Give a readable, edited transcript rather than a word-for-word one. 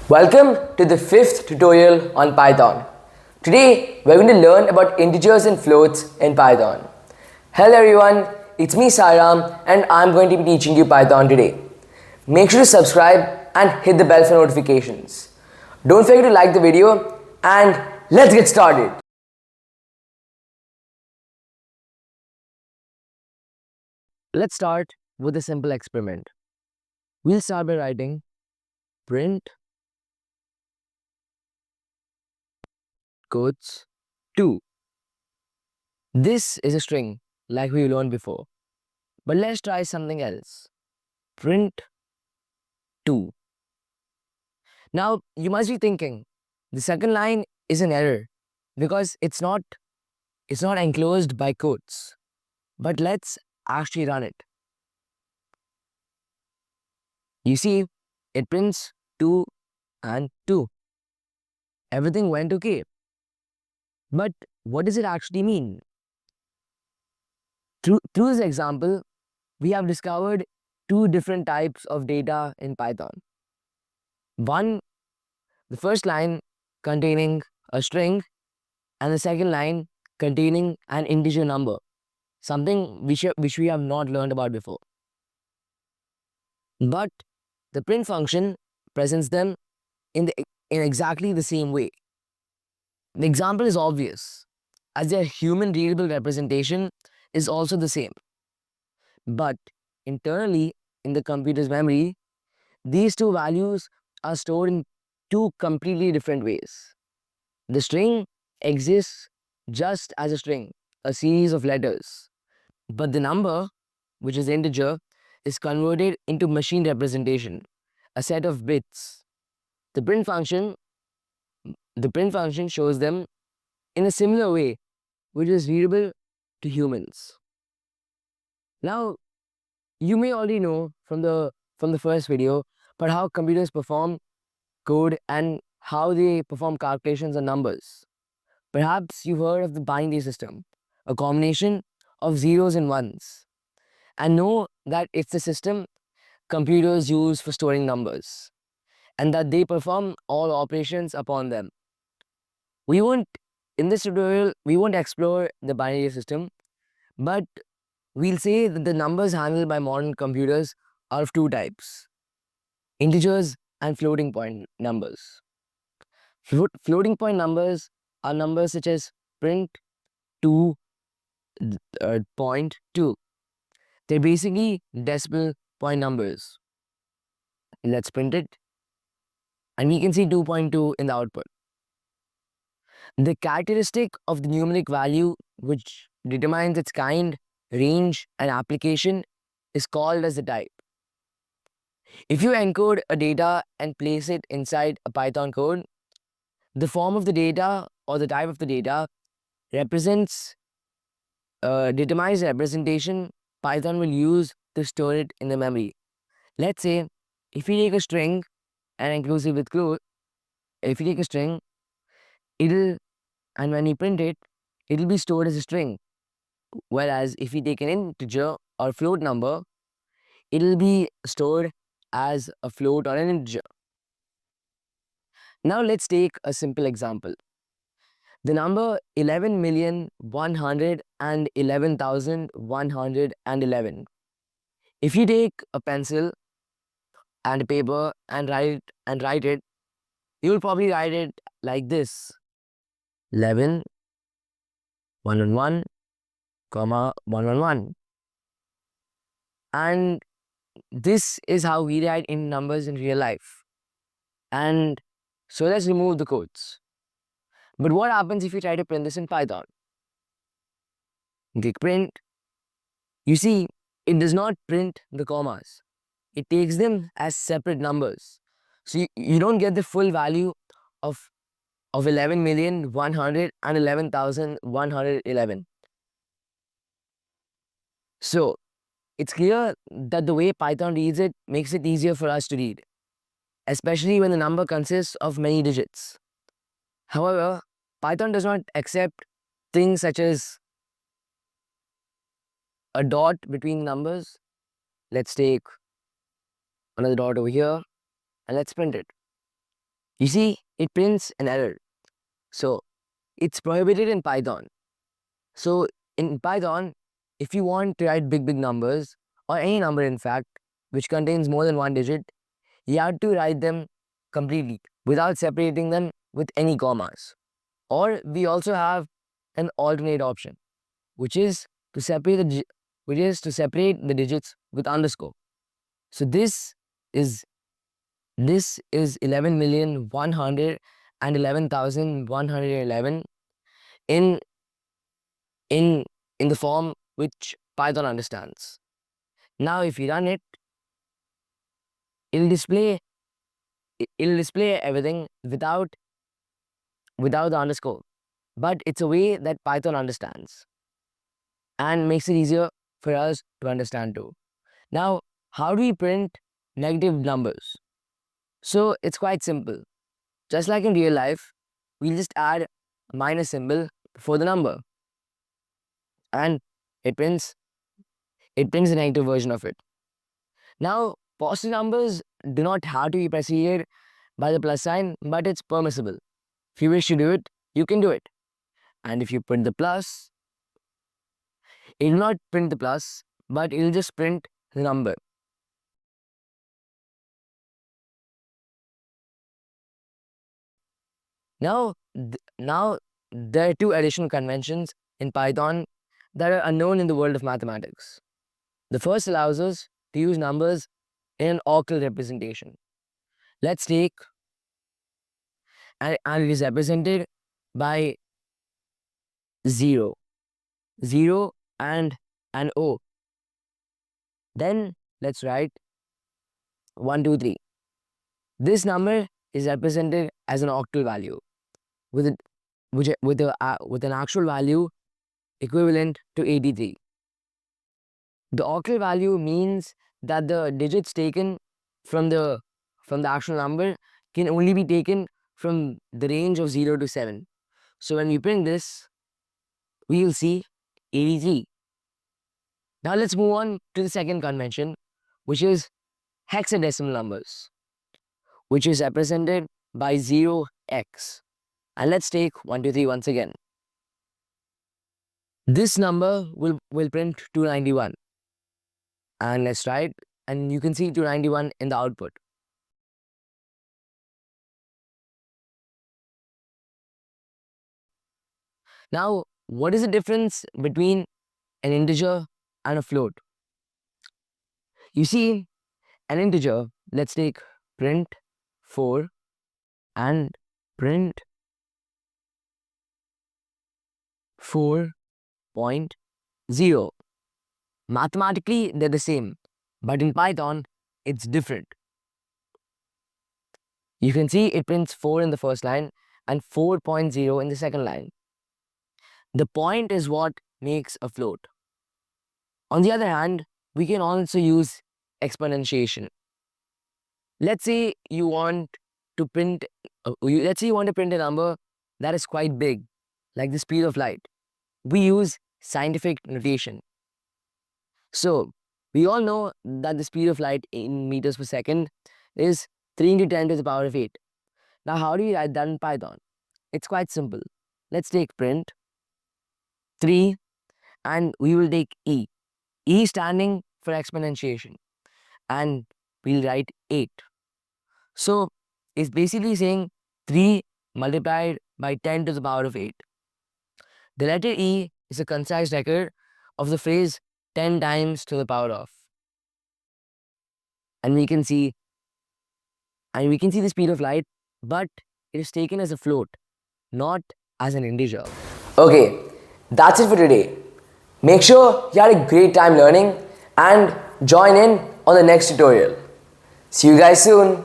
Welcome to the fifth tutorial on Python. Today we're going to learn about integers and floats in Python. Hello everyone, it's me Sairam and I'm going to be teaching you Python today. Make sure to subscribe and hit the bell for notifications. Don't forget to like the video and let's get started. Let's start with a simple experiment. We'll start by writing print quotes 2. This is a string like we learned before. But let's try something else. Print 2. Now you must be thinking the second line is an error because it's not enclosed by quotes. But let's actually run it. You see, it prints 2 and 2. Everything went okay. But what does it actually mean? Through this example, we have discovered two different types of data in Python. One, the first line containing a string, and the second line containing an integer number, something which we have not learned about before. But the print function presents them in exactly the same way. The example is obvious, as their human readable representation is also the same. But internally, in the computer's memory, these two values are stored in two completely different ways. The string exists just as a string, a series of letters. But the number, which is integer, is converted into machine representation, a set of bits. The print function, the print function shows them in a similar way, which is readable to humans. Now, you may already know from the first video, but how computers perform code and how they perform calculations on numbers. Perhaps you've heard of the binary system, a combination of zeros and ones, and know that it's the system computers use for storing numbers, and that they perform all operations upon them. We won't, in this tutorial, we won't explore the binary system, but we'll say that the numbers handled by modern computers are of two types: integers and floating point numbers. Floating point numbers are numbers such as print 2 point 2. They're basically decimal point numbers. Let's print it, and we can see 2.2 in the output. The characteristic of the numeric value, which determines its kind, range, and application, is called as the type. If you encode a data and place it inside a Python code, the form of the data or the type of the data determines the representation Python will use to store it in the memory. Let's say if you take a string and enclose it with quote, if you take a string, and when you print it, it'll be stored as a string. Whereas if you take an integer or float number, it'll be stored as a float or an integer. Now let's take a simple example. The number 11,111,111. If you take a pencil and a paper and write it, you'll probably write it like this: 11, 111, comma 111. And this is how we write in numbers in real life. And so let's remove the quotes. But what happens if you try to print this in Python? Click print. You see, it does not print the commas. It takes them as separate numbers. So you don't get the full value of 11,111,111. So it's clear that the way Python reads it makes it easier for us to read, especially when the number consists of many digits. However, Python does not accept things such as a dot between numbers. Let's take another dot over here and let's print it. You see, it prints an error. So it's prohibited in Python. So in Python, if you want to write big numbers, or any number in fact, which contains more than one digit, you have to write them completely without separating them with any commas. Or we also have an alternate option, which is to separate the digits with underscore. So this is 11,111,111 in in in the form which Python understands. Now if you run it, it'll display it'll display everything without the underscore. But it's a way that Python understands and makes it easier for us to understand too. Now, how do we print negative numbers? So it's quite simple. Just like in real life, we'll just add a minus symbol before the number, and it prints the negative version of it. Now, positive numbers do not have to be preceded by the plus sign, but it's permissible. If you wish to do it, you can do it. And if you print the plus, it will not print the plus, but it will just print the number. Now there are two additional conventions in Python that are unknown in the world of mathematics. The first allows us to use numbers in an octal representation. Let's take, and it is represented by 0, 0 and an O. Then let's write 1, 2, 3. This number is represented as an octal value with an actual value equivalent to 83. The octal value means that the digits taken from the actual number can only be taken from the range of 0 to 7. So when we print this, we will see 83. Now let's move on to the second convention, which is hexadecimal numbers, which is represented by 0x. And let's take 1, 2, 3 once again. This number will print 291. And let's write, and you can see 291 in the output. Now, what is the difference between an integer and a float? You see, an integer, let's take print 4 and print 4.0. Mathematically, they're the same, but in Python, it's different. You can see it prints 4 in the first line and 4.0 in the second line. The point is what makes a float. On the other hand, we can also use exponentiation. Let's say you want to print a number that is quite big, like the speed of light. We use scientific notation. So we all know that the speed of light in meters per second is 3 into 10 to the power of 8. Now how do we write that in Python? It's quite simple. Let's take print 3 and we will take E. E standing for exponentiation, and we'll write 8. So it's basically saying 3 multiplied by 10 to the power of 8. The letter E is a concise record of the phrase 10 times to the power of. And we can see the speed of light, but it is taken as a float, not as an integer. Okay, that's it for today. Make sure you had a great time learning and join in on the next tutorial. See you guys soon.